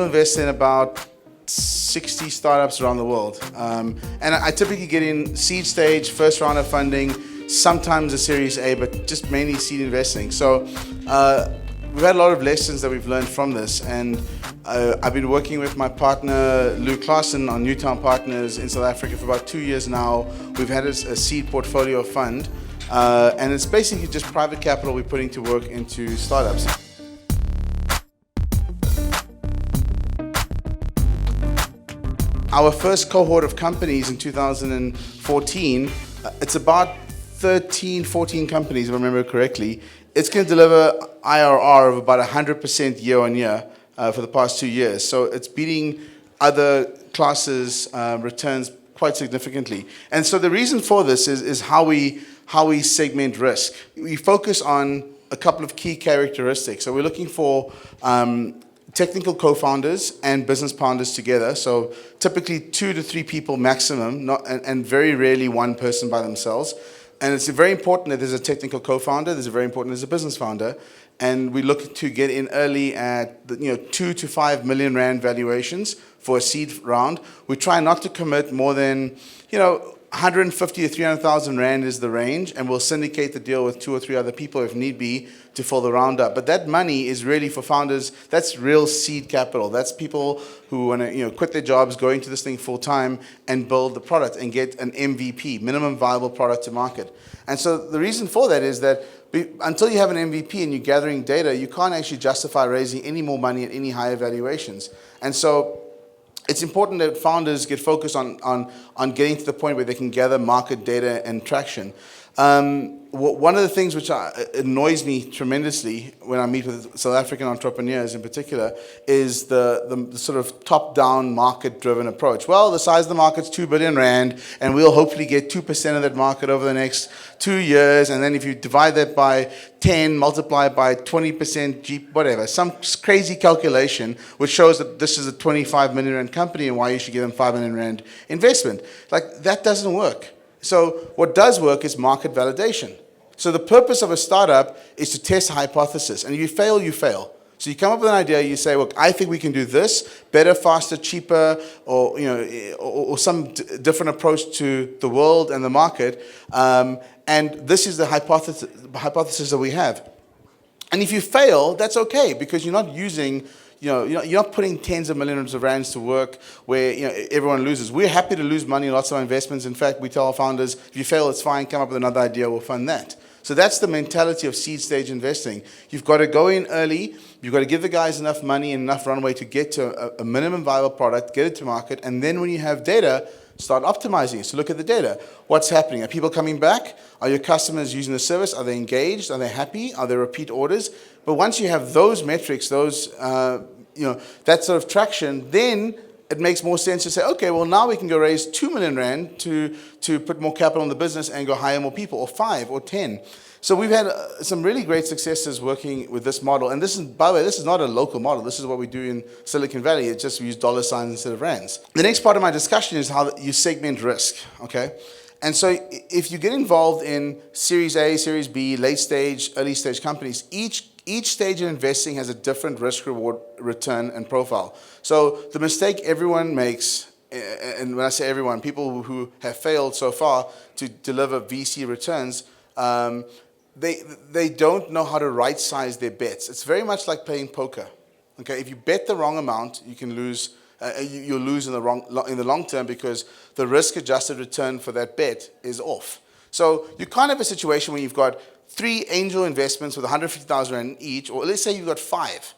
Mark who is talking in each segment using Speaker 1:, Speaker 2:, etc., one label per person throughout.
Speaker 1: angel investor in about 60 startups around the world. And I typically get in seed stage, first round of funding, sometimes a Series A, but just mainly seed investing. So we've had a lot of lessons that we've learned from this. And I've been working with my partner, Lou Claassen, on Newtown Partners in South Africa for about 2 years now. We've had a seed portfolio fund. And it's basically just private capital we're putting to work into startups. Our first cohort of companies in 2014, it's about 13, 14 companies, if I remember correctly. It's going to deliver IRR of about 100% year on year for the past 2 years. So it's beating other classes' returns quite significantly. And so the reason for this is how we segment risk. We focus on a couple of key characteristics. So we're looking for technical co-founders and business partners together. So typically 2 to 3 people maximum, and very rarely one person by themselves. And it's very important that there's a technical co-founder. There's very important there's a business founder. And we look to get in early at 2 to 5 million rand valuations for a seed round. We try not to commit more than 150 to 300,000 rand is the range, and we'll syndicate the deal with 2 or 3 other people if need be to fill the round up. But that money is really for founders. That's real seed capital. That's people who want to quit their jobs, go into this thing full time, and build the product and get an MVP, minimum viable product to market. And so the reason for that is that until you have an MVP and you're gathering data, you can't actually justify raising any more money at any higher valuations. And so it's important that founders get focused on getting to the point where they can gather market data and traction. One of the things which annoys me tremendously when I meet with South African entrepreneurs in particular is the sort of top-down market-driven approach. Well, the size of the market's 2 billion rand, and we'll hopefully get 2% of that market over the next 2 years, and then if you divide that by 10, multiply it by 20%, whatever, some crazy calculation which shows that this is a 25 million rand company and why you should give them 5 million rand investment. Like, that doesn't work. So what does work is market validation. So the purpose of a startup is to test a hypothesis. And if you fail, you fail. So you come up with an idea, you say, look, I think we can do this better, faster, cheaper, or some different approach to the world and the market. And this is the hypothesis that we have. And if you fail, that's okay, because you're not using you're not putting tens of millions of rands to work where everyone loses. We're happy to lose money in lots of our investments. In fact, we tell our founders, if you fail, it's fine, come up with another idea, we'll fund that. So that's the mentality of seed stage investing. You've got to go in early, you've got to give the guys enough money and enough runway to get to a minimum viable product, get it to market, and then when you have data, start optimizing it. So look at the data. What's happening? Are people coming back? Are your customers using the service? Are they engaged? Are they happy? Are there repeat orders? But once you have those metrics, those that sort of traction, then it makes more sense to say, okay, well now we can go raise 2 million rand to put more capital in the business and go hire more people, or 5 or 10. So we've had some really great successes working with this model. And this is, by the way, this is not a local model. This is what we do in Silicon Valley. It's just we use dollar signs instead of rands. The next part of my discussion is how you segment risk, okay? And so if you get involved in Series A, Series B, late stage, early stage companies, each stage of investing has a different risk reward return and profile. So the mistake everyone makes, and when I say everyone, people who have failed so far to deliver VC returns, they don't know how to right size their bets. It's very much like playing poker. Okay, if you bet the wrong amount, you can lose. You'll lose in the long term because the risk-adjusted return for that bet is off. So you can't have a situation where you've got 3 angel investments with 150,000 rand each, or let's say you've got 5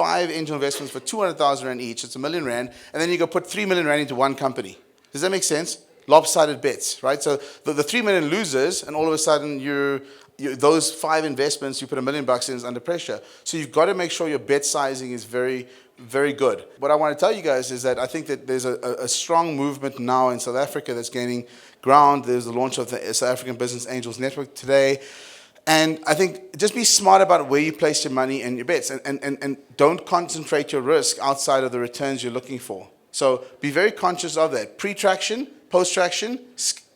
Speaker 1: angel investments for 200,000 rand each. It's a million rand, and then you go put 3 million rand into one company. Does that make sense? Lopsided bets, right? So the 3 million loses, and all of a sudden those 5 investments you put $1 million in is under pressure. So you've got to make sure your bet sizing is very, very good. What I want to tell you guys is that I think that there's a strong movement now in South Africa that's gaining ground. There's the launch of the South African Business Angels Network today. And I think just be smart about where you place your money and your bets, and don't concentrate your risk outside of the returns you're looking for. So be very conscious of that. Pre-traction, post-traction,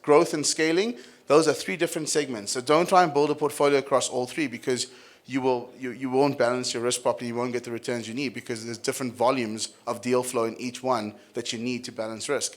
Speaker 1: growth and scaling, those are 3 different segments. So don't try and build a portfolio across all 3 because you won't balance your risk properly. You won't get the returns you need because there's different volumes of deal flow in each one that you need to balance risk.